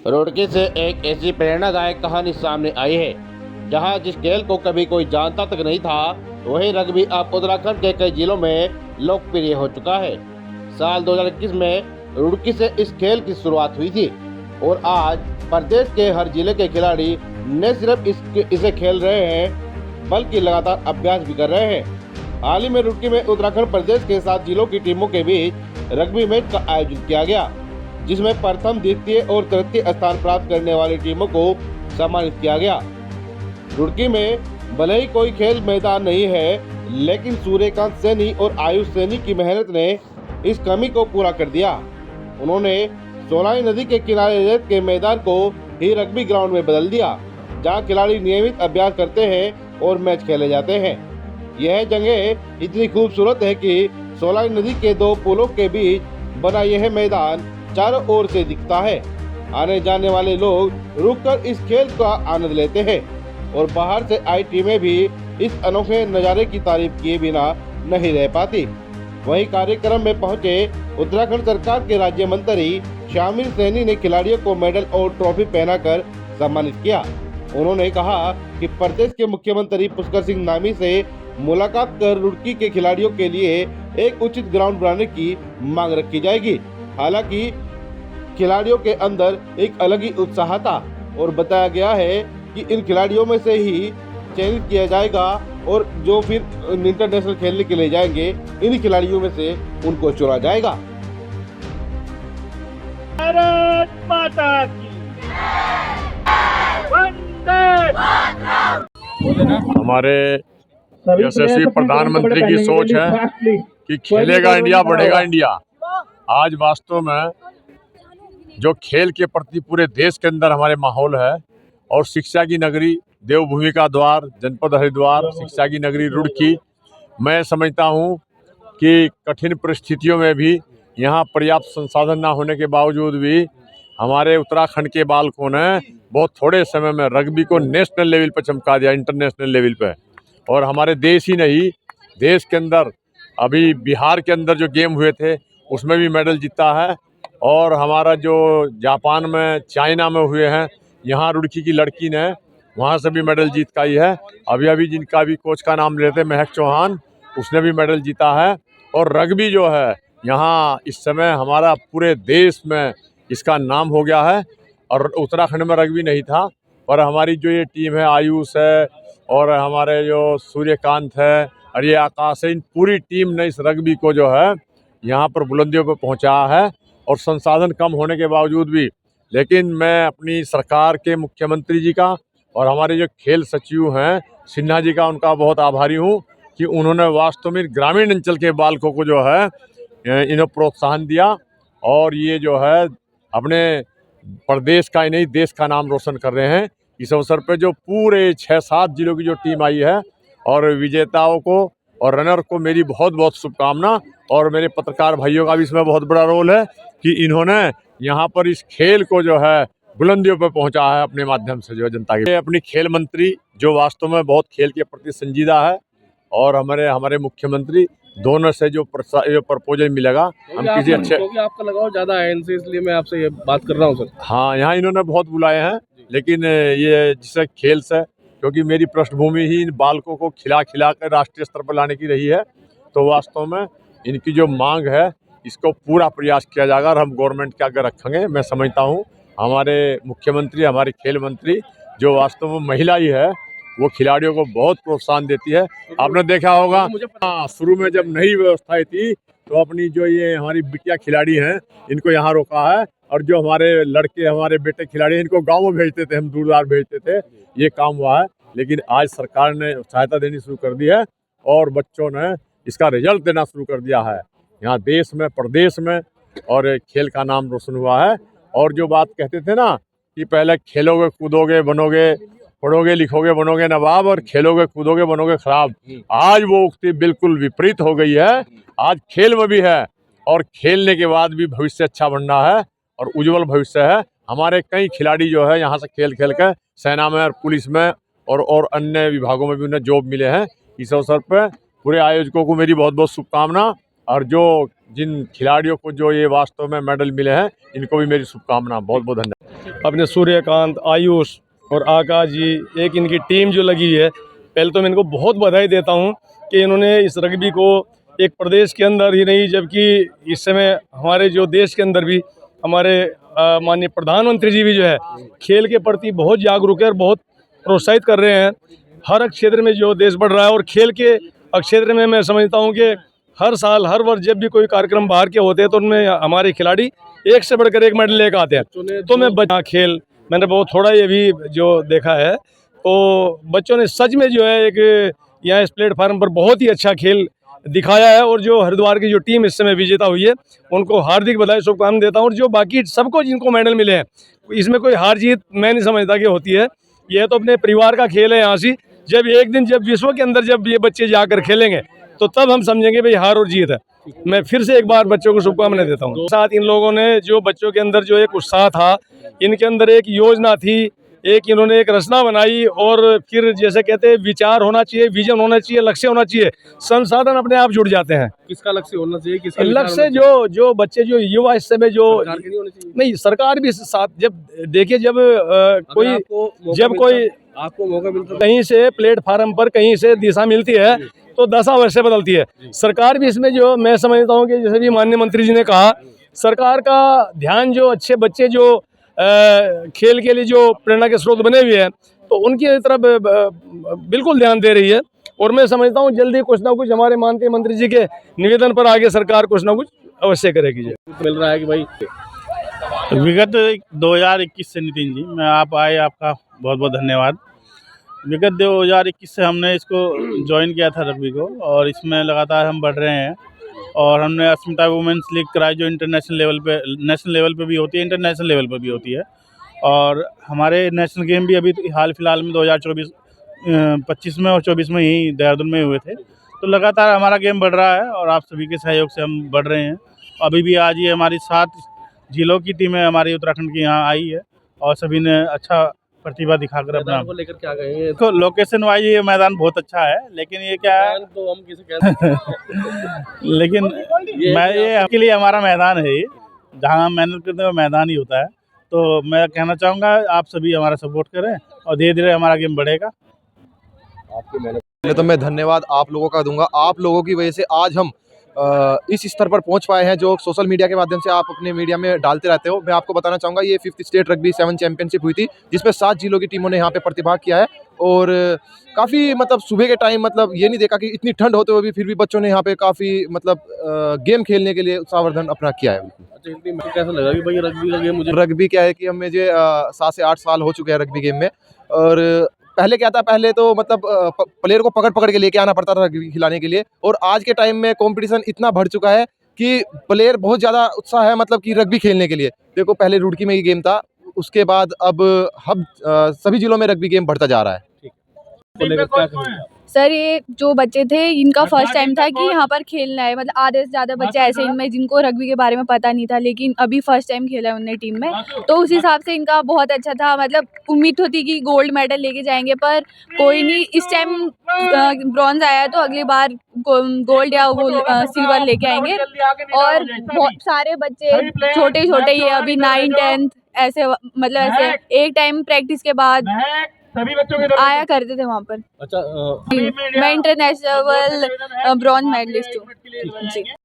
रुड़की से एक ऐसी प्रेरणादायक कहानी सामने आई है जहां जिस खेल को कभी कोई जानता तक नहीं था, वही रग्बी अब उत्तराखंड के कई जिलों में लोकप्रिय हो चुका है। साल 2021 में रुड़की से इस खेल की शुरुआत हुई थी और आज प्रदेश के हर जिले के खिलाड़ी न सिर्फ इसे खेल रहे हैं बल्कि लगातार अभ्यास भी कर रहे हैं। हाल ही में रुड़की में उत्तराखंड प्रदेश के 7 जिलों की टीमों के बीच रग्बी मैच का आयोजन किया गया, जिसमें प्रथम, द्वितीय और तृतीय स्थान प्राप्त करने वाली टीमों को सम्मानित किया गया। रुड़की में भले ही कोई खेल मैदान नहीं है, लेकिन सूर्यकांत सैनी और आयुष सैनी की मेहनत ने इस कमी को पूरा कर दिया। उन्होंने सोलाई नदी के किनारे रेत के मैदान को ही रग्बी ग्राउंड में बदल दिया, जहां खिलाड़ी नियमित अभ्यास करते हैं और मैच खेले जाते हैं। यह जगह इतनी खूबसूरत है कि सोलाई नदी के 2 पुलों के बीच बना यह मैदान चारों ओर से दिखता है। आने जाने वाले लोग रुककर इस खेल का आनंद लेते हैं और बाहर से आई टीमें भी इस अनोखे नज़ारे की तारीफ किए बिना नहीं रह पाती। वहीं कार्यक्रम में पहुंचे उत्तराखंड सरकार के राज्य मंत्री शामिर सैनी ने खिलाड़ियों को मेडल और ट्रॉफी पहनाकर सम्मानित किया। उन्होंने कहा कि प्रदेश के मुख्यमंत्री पुष्कर सिंह धामी से मुलाकात कर रुड़की के खिलाड़ियों के लिए एक उचित ग्राउंड बनाने की मांग रखी जाएगी। हालांकि खिलाड़ियों के अंदर एक अलग ही उत्साह था और बताया गया है कि इन खिलाड़ियों में से ही चयनित किया जाएगा और जो फिर इंटरनेशनल खेलने के लिए जाएंगे, इन खिलाड़ियों में से उनको चुना जाएगा। भारत माता की वंदे मातरम। हमारे यशस्वी प्रधानमंत्री की सोच है कि खेलेगा इंडिया, बढ़ेगा इंडिया। आज वास्तव में जो खेल के प्रति पूरे देश के अंदर हमारे माहौल है और शिक्षा की नगरी देवभूमि का द्वार, जनपद हरिद्वार, शिक्षा की नगरी रुड़की, मैं समझता हूँ कि कठिन परिस्थितियों में भी यहाँ पर्याप्त संसाधन ना होने के बावजूद भी हमारे उत्तराखंड के बालकों ने बहुत थोड़े समय में रग्बी को नेशनल लेवल पर चमका दिया, इंटरनेशनल लेवल पर। और हमारे देश ही नहीं, देश के अंदर अभी बिहार के अंदर जो गेम हुए थे उसमें भी मेडल जीता है। और हमारा जो जापान में, चाइना में हुए हैं, यहाँ रुड़की की लड़की ने वहाँ से भी मेडल जीत का ही है। अभी जिनका भी कोच का नाम लेते हैं, महक चौहान, उसने भी मेडल जीता है। और रग्बी जो है यहाँ इस समय हमारा पूरे देश में इसका नाम हो गया है। और उत्तराखंड में रग्बी नहीं था, पर हमारी जो ये टीम है, आयुष है और हमारे जो सूर्यकांत है और ये आकाश है, इन पूरी टीम ने इस रग्बी को जो है यहाँ पर बुलंदियों पर पहुँचाया है। और संसाधन कम होने के बावजूद भी, लेकिन मैं अपनी सरकार के मुख्यमंत्री जी का और हमारे जो खेल सचिव हैं सिन्हा जी का, उनका बहुत आभारी हूँ कि उन्होंने वास्तव में ग्रामीण अंचल के बालकों को जो है इन्हें प्रोत्साहन दिया। और ये जो है अपने प्रदेश का ही नहीं, देश का नाम रोशन कर रहे हैं। इस अवसर पर जो पूरे 6-7 जिलों की जो टीम आई है और विजेताओं को और रनर को मेरी बहुत बहुत शुभकामना। और मेरे पत्रकार भाइयों का भी इसमें बहुत बड़ा रोल है कि इन्होंने यहाँ पर इस खेल को जो है बुलंदियों पर पहुँचा है अपने माध्यम से, जो है जनता के। अपनी खेल मंत्री जो वास्तव में बहुत खेल के प्रति संजीदा है, और हमारे मुख्यमंत्री, दोनों से जो प्रपोजल मिलेगा, हम किसी अच्छे, क्योंकि आपका लगाव ज़्यादा है इनसे, इसलिए मैं आपसे ये बात कर रहा हूँ सर। हाँ, यहाँ इन्होंने बहुत बुलाए हैं, लेकिन ये जिसे खेल से, क्योंकि मेरी पृष्ठभूमि ही इन बालकों को खिला कर राष्ट्रीय स्तर पर लाने की रही है, तो वास्तव में इनकी जो मांग है इसको पूरा प्रयास किया जाएगा और हम गवर्नमेंट के आगे रखेंगे। मैं समझता हूँ हमारे मुख्यमंत्री, हमारे खेल मंत्री, जो वास्तव में महिला ही है, वो खिलाड़ियों को बहुत प्रोत्साहन देती है। आपने देखा होगा, हाँ, शुरू में जब नई व्यवस्था थी तो अपनी जो ये हमारी बिटिया खिलाड़ी हैं, इनको यहाँ रोका है। और जो हमारे लड़के, हमारे बेटे खिलाड़ी हैं, इनको गाँव में भेजते थे, हम दूरदार भेजते थे, ये काम हुआ है। लेकिन आज सरकार ने सहायता देनी शुरू कर दी है और बच्चों ने इसका रिजल्ट देना शुरू कर दिया है यहाँ देश में, प्रदेश में, और खेल का नाम रोशन हुआ है। और जो बात कहते थे ना कि पहले खेलोगे कूदोगे बनोगे, पढ़ोगे लिखोगे बनोगे नवाब, और खेलोगे कूदोगे बनोगे खराब, आज वो उक्ति बिल्कुल विपरीत हो गई है। आज खेल में भी है और खेलने के बाद भी भविष्य अच्छा बनना है और उज्जवल भविष्य है। हमारे कई खिलाड़ी जो है यहाँ से खेल कर सेना में और पुलिस में और अन्य विभागों में भी उन्हें जॉब मिले हैं। इस अवसर पर पूरे आयोजकों को मेरी बहुत बहुत शुभकामना, और जो जिन खिलाड़ियों को जो ये वास्तव में मेडल मिले हैं, इनको भी मेरी शुभकामना। बहुत बहुत धन्यवाद। अपने सूर्यकांत, आयुष और आकाश जी, एक इनकी टीम जो लगी है, पहले तो मैं इनको बहुत बधाई देता हूँ कि इन्होंने इस रग्बी को एक प्रदेश के अंदर ही नहीं, जबकि इस समय हमारे जो देश के अंदर भी हमारे माननीय प्रधानमंत्री जी भी जो है खेल के प्रति बहुत जागरूक है और बहुत प्रोत्साहित कर रहे हैं। हर क्षेत्र में जो देश बढ़ रहा है, और खेल के क्षेत्र में मैं समझता हूँ कि हर साल हर वर्ष जब भी कोई कार्यक्रम बाहर के होते हैं तो उनमें हमारे खिलाड़ी एक से बढ़कर एक मेडल लेकर आते हैं। तो मैं खेल मैंने बहुत थोड़ा ये भी जो देखा है, तो बच्चों ने सच में जो है एक यहाँ इस प्लेटफार्म पर बहुत ही अच्छा खेल दिखाया है। और जो हरिद्वार की जो टीम इस समय विजेता हुई है, उनको हार्दिक बधाई शुभकामनाएं देता हूँ। और जो बाकी सबको जिनको मेडल मिले हैं, इसमें कोई हार जीत मैं नहीं समझता कि होती है। यह तो अपने परिवार का खेल है। यहाँ से जब एक दिन जब विश्व के अंदर जब ये बच्चे जाकर खेलेंगे तो तब हम समझेंगे भाई हार और जीत है। मैं फिर से एक बार बच्चों को शुभकामनाएं देता हूँ। साथ इन लोगों ने जो बच्चों के अंदर जो एक उत्साह था, इनके अंदर एक योजना थी, एक इन्होंने एक रचना बनाई, और फिर जैसे कहते हैं विचार होना चाहिए, विजन होना चाहिए, लक्ष्य होना चाहिए, संसाधन अपने आप जुड़ जाते हैं। किसका लक्ष्य होना चाहिए, किसका लक्ष्य जो बच्चे जो युवा इस समय जो नहीं, सरकार भी साथ जब देखिए जब कोई आपको मौका मिलता है, कहीं से प्लेटफार्म पर कहीं से दिशा मिलती है तो दशा अवश्य बदलती है। सरकार भी इसमें जो मैं समझता हूँ कि जैसे भी माननीय मंत्री जी ने कहा, सरकार का ध्यान जो अच्छे बच्चे जो खेल के लिए जो प्रेरणा के स्रोत बने हुए हैं, तो उनकी तरफ बिल्कुल ध्यान दे रही है। और मैं समझता हूँ जल्दी कुछ ना कुछ हमारे माननीय मंत्री जी के निवेदन पर आगे सरकार कुछ ना कुछ अवश्य करेगी। मिल रहा है कि भाई विगत 2021 से नितिन जी, मैं आप आए, आपका बहुत बहुत धन्यवाद। विगत 2021 से हमने इसको ज्वाइन किया था रग्बी को, और इसमें लगातार हम बढ़ रहे हैं। और हमने अस्मिता वुमेंस लीग कराई, जो इंटरनेशनल लेवल पे, नेशनल लेवल पे भी होती है, इंटरनेशनल लेवल पे भी होती है। और हमारे नेशनल गेम भी अभी हाल फिलहाल में 2025 में और 24 में ही देहरादून में हुए थे। तो लगातार हमारा गेम बढ़ रहा है और आप सभी के सहयोग से हम बढ़ रहे हैं। अभी भी आज ये हमारी 7 जिलों की टीमें हमारी उत्तराखंड की यहाँ आई है, और सभी ने अच्छा प्रतिभा दिखाकर अपना को लेकर क्या कहेंगे? तो लोकेशन वाइज ये मैदान बहुत अच्छा है, लेकिन ये क्या है तो हम किसे कह सकते हैं? लेकिन मैं ये आपके लिए हमारा मैदान है, ये जहाँ हम मेहनत करते हैं वो मैदान ही होता है। तो मैं कहना चाहूँगा आप सभी हमारा सपोर्ट करें और धीरे धीरे हमारा गेम बढ़ेगा। पहले तो मैं धन्यवाद आप लोगों का दूंगा। आप लोगों की वजह से आज हम इस स्तर पर पहुंच पाए हैं, जो सोशल मीडिया के माध्यम से आप अपने मीडिया में डालते रहते हो। मैं आपको बताना चाहूँगा, ये 5th स्टेट रग्बी 7 चैंपियनशिप हुई थी, जिसमें 7 जिलों की टीमों ने यहाँ पे प्रतिभाग किया है। और काफ़ी मतलब सुबह के टाइम, मतलब ये नहीं देखा कि इतनी ठंड होते हुए भी फिर भी बच्चों ने यहाँ पे काफ़ी मतलब गेम खेलने के लिए उत्साहवर्धन अपना किया है। अच्छा, कैसा लगा कि भाई रग्बी का गेम? मुझे रग्बी क्या है कि हम मुझे 7 से 8 साल हो चुके हैं रग्बी गेम में। और पहले क्या था, पहले तो मतलब प्लेयर को पकड़ के लेके आना पड़ता था रग्बी खिलाने के लिए। और आज के टाइम में कंपटीशन इतना बढ़ चुका है कि प्लेयर बहुत ज़्यादा उत्साह है मतलब कि रग्बी खेलने के लिए। देखो पहले रुड़की में ये गेम था, उसके बाद अब सभी जिलों में रग्बी गेम बढ़ता जा रहा है। को लेकर क्या कहेंगे? सर, ये जो बच्चे थे इनका फर्स्ट टाइम था कि यहाँ पर खेलना है। मतलब आधे से ज़्यादा बच्चे ऐसे इनमें जिनको रग्बी के बारे में पता नहीं था, लेकिन अभी फर्स्ट टाइम खेला है उनने टीम में, तो उस हिसाब से इनका बहुत अच्छा था। मतलब उम्मीद होती कि गोल्ड मेडल लेके जाएंगे, पर कोई नहीं, इस टाइम ब्रॉन्ज आया है तो अगली बार गोल्ड या सिल्वर लेके आएंगे। और बहुत सारे बच्चे छोटे छोटे, ये अभी 9, 10 ऐसे, मतलब ऐसे एक टाइम प्रैक्टिस के बाद आया करते थे वहाँ पर। अच्छा, मैं इंटरनेशनल ब्रॉन्ज मेडलिस्ट हूँ जी।